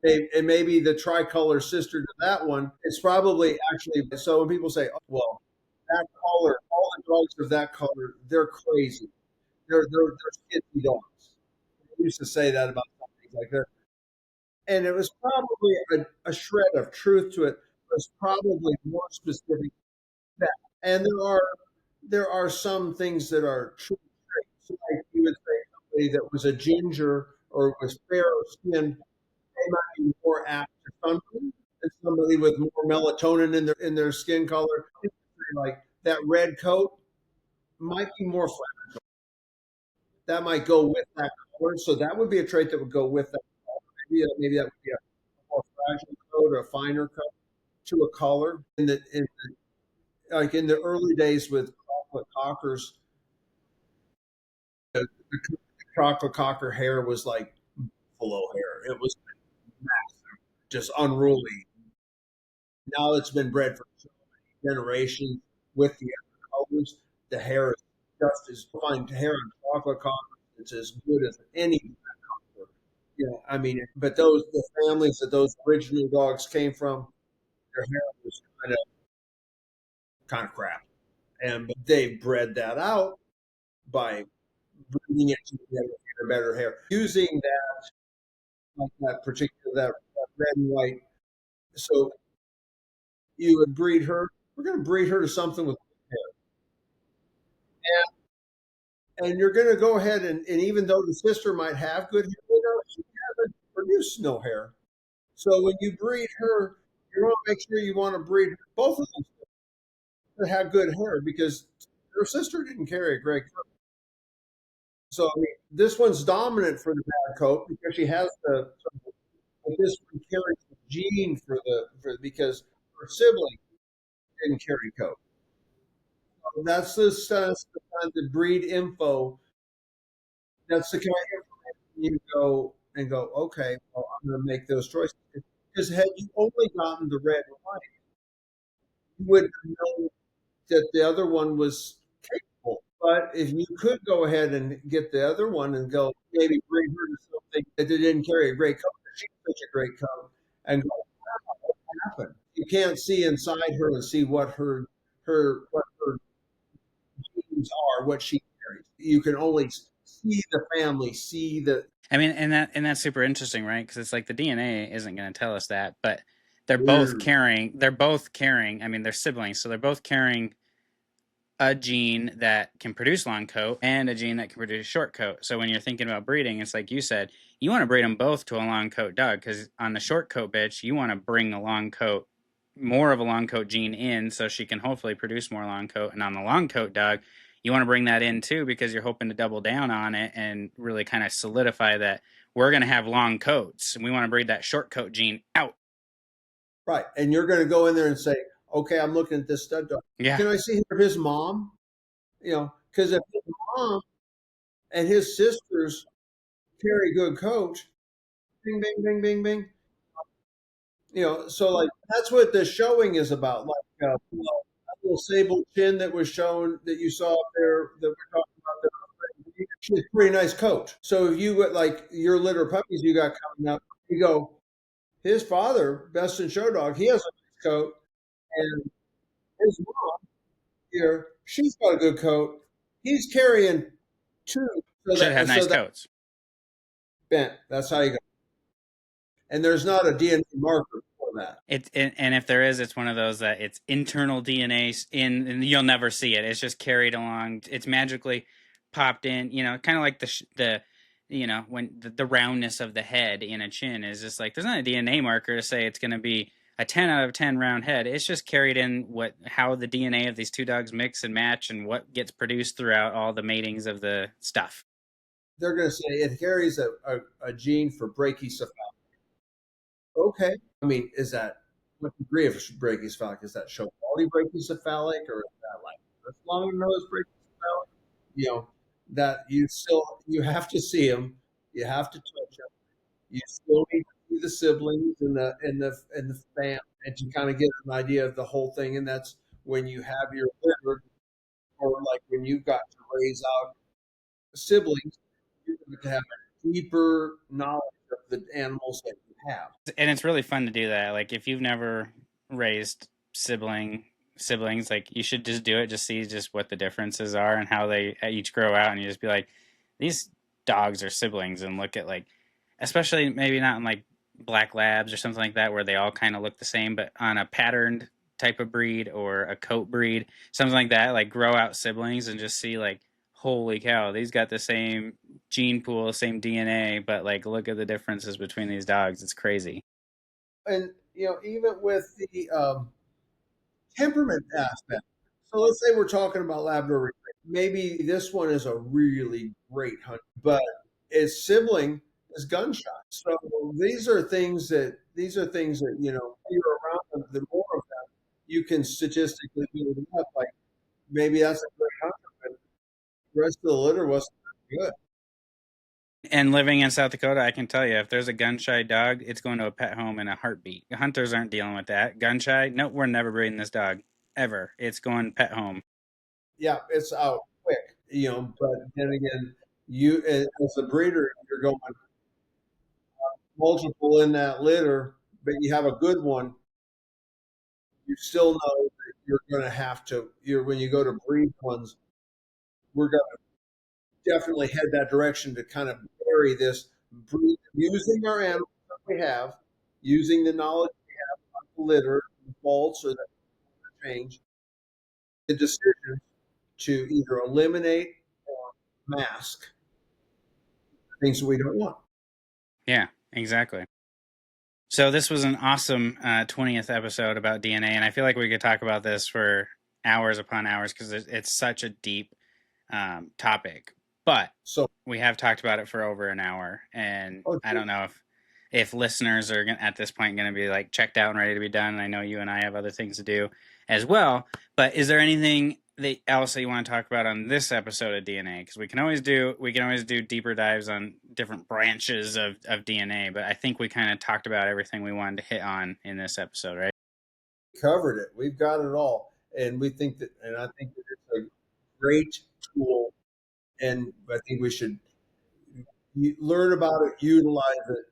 It may be the tricolor sister to that one. It's probably actually so. When people say, "Oh, well, that color, all the dogs of that color, they're crazy. They're skitsy dogs." I used to say that about something like that, and it was probably a shred of truth to it. It was probably more specific than that. And there are some things that are true traits. Like you would say somebody that was a ginger or was fair skinned, they might be more apt to sunburn than somebody with more melatonin in their skin color. Like that red coat might be more flat. That might go with that color. So that would be a trait that would go with that color. Maybe that would be a more fragile coat or a finer coat to a color. Like in the early days with chocolate cockers, the chocolate cocker hair was like buffalo hair. It was massive, just unruly. Now it's been bred for so many generations with the other colors. The hair is just as fine hair on chocolate cocker. It's as good as any cocker. I mean, but the families that those original dogs came from, their hair was kind of crap, and they bred that out by breeding it to get a better hair using that like that particular that red and white. So you would breed her. We're going to breed her to something with hair, and you're going to go ahead and even though the sister might have good hair, she hasn't produced no hair. So when you breed her, you want to make sure you want to breed both of them that have good hair because her sister didn't carry a gray coat. So I mean, this one's dominant for the bad coat because she has but this one carries the gene because her sibling didn't carry coat. So that's the on the breed info, that's the kind of information you go and go, okay, well, I'm going to make those choices. Because had you only gotten the red and white, you would know that the other one was capable. But if you could go ahead and get the other one and go maybe bring her to something that didn't carry a great coat, she's such a great coat, and go, what happened? You can't see inside her and see what her genes are, what she carries. You can only see the family, see the. I mean, and that's super interesting, right? Because it's like the DNA isn't going to tell us that, but they're both Ooh. carrying. They're both carrying. I mean, they're siblings, so they're both carrying a gene that can produce long coat and a gene that can produce short coat. So when you're thinking about breeding, it's like you said, you want to breed them both to a long coat dog because on the short coat bitch, you want to bring a long coat, more of a long coat gene in so she can hopefully produce more long coat. And on the long coat dog, you want to bring that in too because you're hoping to double down on it and really kind of solidify that we're going to have long coats and we want to breed that short coat gene out. Right. And you're going to go in there and say, okay, I'm looking at this stud dog. Yeah. Can I see his mom? Because if his mom and his sisters carry good coat, bing, bing, bing, bing, bing. So like that's what the showing is about. Like that little sable chin that was shown that you saw up there that we're talking about. There. She has a pretty nice coat. So if you got like your litter of puppies you got coming up, you go, his father, best in show dog, he has a nice coat, and his mom here, she's got a good coat. He's carrying two, so Should that have so nice that coats. bent. That's how you go. And there's not a DNA marker for that. And if there is, it's one of those that it's internal DNA in, and you'll never see it. It's just carried along. It's magically popped in. Kind of like when the roundness of the head in a chin is just like there's not a DNA marker to say it's going to be a 10 out of 10 round head. It's just carried in how the DNA of these two dogs mix and match and what gets produced throughout all the matings of the stuff. They're going to say it carries a gene for brachycephalic. Okay. I mean, is that what degree of brachycephalic? Is that show quality brachycephalic or is that like this long nose brachycephalic? You know, that you have to see them, you have to touch them, you still need to see the siblings and the family and to kind of get an idea of the whole thing. And that's when you have your litter, or like when you've got to raise out siblings, you're going to have a deeper knowledge of the animals that you have. And it's really fun to do that. Like if you've never raised siblings, like you should just do it, just see just what the differences are and how they each grow out, and you just be like, these dogs are siblings, and look at like, especially maybe not in like black labs or something like that where they all kind of look the same, but on a patterned type of breed or a coat breed, something like that, like grow out siblings and just see like, holy cow, these got the same gene pool, same DNA, but like look at the differences between these dogs. It's crazy. And even with the temperament aspect. So let's say we're talking about Labrador Retriever. Maybe this one is a really great hunter, but its sibling is gunshot. So these are things that you're around them, the more of them you can statistically build them up. Like maybe that's a great hunter, but the rest of the litter wasn't good. And living in South Dakota, I can tell you, if there's a gun shy dog, it's going to a pet home in a heartbeat. Hunters aren't dealing with that. Gun shy, nope, we're never breeding this dog ever. It's going pet home. Yeah, it's out quick, but then again, you as a breeder, you're going multiple in that litter, but you have a good one, you still know that you're going to have to. When you go to breed ones, we're going to definitely head that direction to kind of vary this breed using our animals that we have, using the knowledge we have about the litter, the faults or the change, the decision to either eliminate or mask things that we don't want. Yeah, exactly. So this was an awesome 20th episode about DNA, and I feel like we could talk about this for hours upon hours because it's such a deep topic. But So, we have talked about it for over an hour, and oh, I don't know if listeners are at this point going to be like checked out and ready to be done. And I know you and I have other things to do as well. But is there anything else that you want to talk about on this episode of DNA? Because we can always do deeper dives on different branches of DNA, but I think we kind of talked about everything we wanted to hit on in this episode, right? Covered it. We've got it all, and I think that it's a great tool, and I think we should learn about it, utilize it,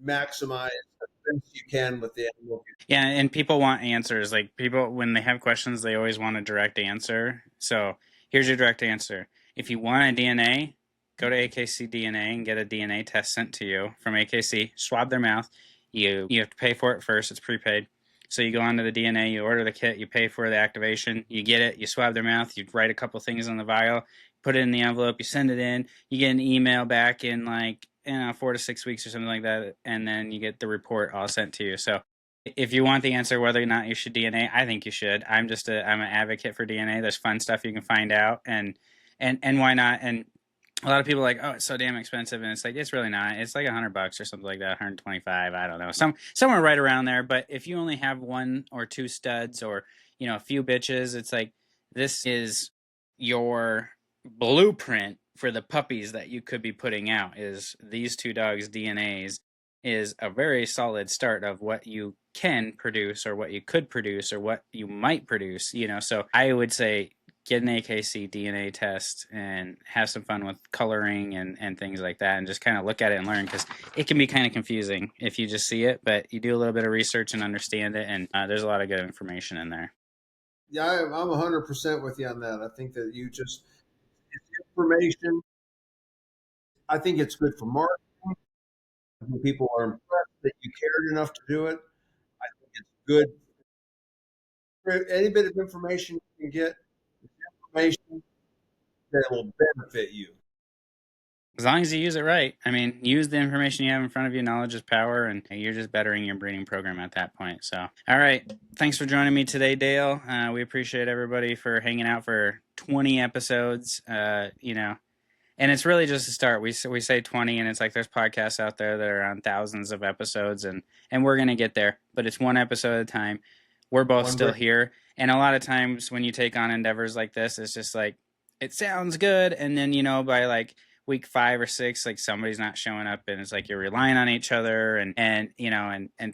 maximize the best you can with the animal. Yeah, and people want answers. Like people, when they have questions, they always want a direct answer. So here's your direct answer. If you want a DNA, go to AKC DNA and get a DNA test sent to you from AKC. Swab their mouth. You have to pay for it first. It's prepaid. So you go onto the DNA, you order the kit, you pay for the activation, you get it, you swab their mouth, you write a couple things on the vial, put it in the envelope, you send it in, you get an email back in like 4 to 6 weeks or something like that, and then you get the report all sent to you. So if you want the answer whether or not you should DNA, I think you should. I'm an advocate for DNA. There's fun stuff you can find out, and why not? And a lot of people are like, oh, it's so damn expensive, and it's like it's really not. It's like $100 or something like that, 125. I don't know, somewhere right around there. But if you only have one or two studs, or a few bitches, it's like this is your blueprint for the puppies that you could be putting out. Is these two dogs' DNAs is a very solid start of what you can produce, or what you could produce, or what you might produce. So I would say get an AKC DNA test and have some fun with coloring and things like that, and just kind of look at it and learn, because it can be kind of confusing if you just see it, but you do a little bit of research and understand it, and there's a lot of good information in there. Yeah, I'm 100% with you on that. I think that it's information. I think it's good for marketing. When people are impressed that you cared enough to do it, I think it's good. For any bit of information you can get, information that will benefit you. As long as you use it right. I mean, use the information you have in front of you. Knowledge is power, and you're just bettering your breeding program at that point. So, all right. Thanks for joining me today, Dale. We appreciate everybody for hanging out for 20 episodes. And it's really just a start. We say 20, and it's like there's podcasts out there that are on thousands of episodes, and we're going to get there. But it's one episode at a time. We're both still here. And a lot of times when you take on endeavors like this, it's just like, it sounds good. And then, by like week 5 or 6, like somebody's not showing up, and it's like you're relying on each other. And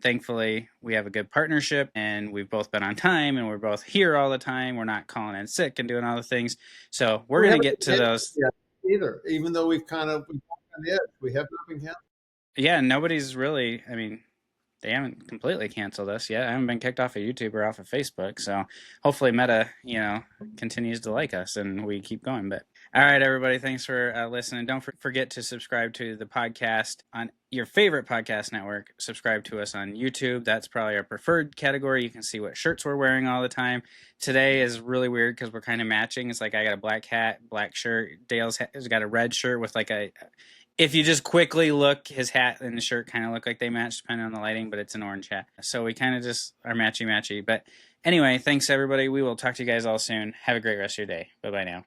thankfully we have a good partnership, and we've both been on time, and we're both here all the time. We're not calling in sick and doing all the things. So we're going to get to those. Either, even though we've on the edge, we have not been canceled. Yeah, nobody's really, I mean, they haven't completely canceled us yet. I haven't been kicked off of YouTube or off of Facebook. So hopefully Meta, continues to like us and we keep going. But all right, everybody, thanks for listening. Don't forget to subscribe to the podcast on your favorite podcast network. Subscribe to us on YouTube. That's probably our preferred category. You can see what shirts we're wearing all the time. Today is really weird because we're kind of matching. It's like I got a black hat, black shirt. Dale's has got a red shirt with like if you just quickly look, his hat and the shirt kind of look like they match depending on the lighting, but it's an orange hat. So we kind of just are matchy-matchy. But anyway, thanks, everybody. We will talk to you guys all soon. Have a great rest of your day. Bye-bye now.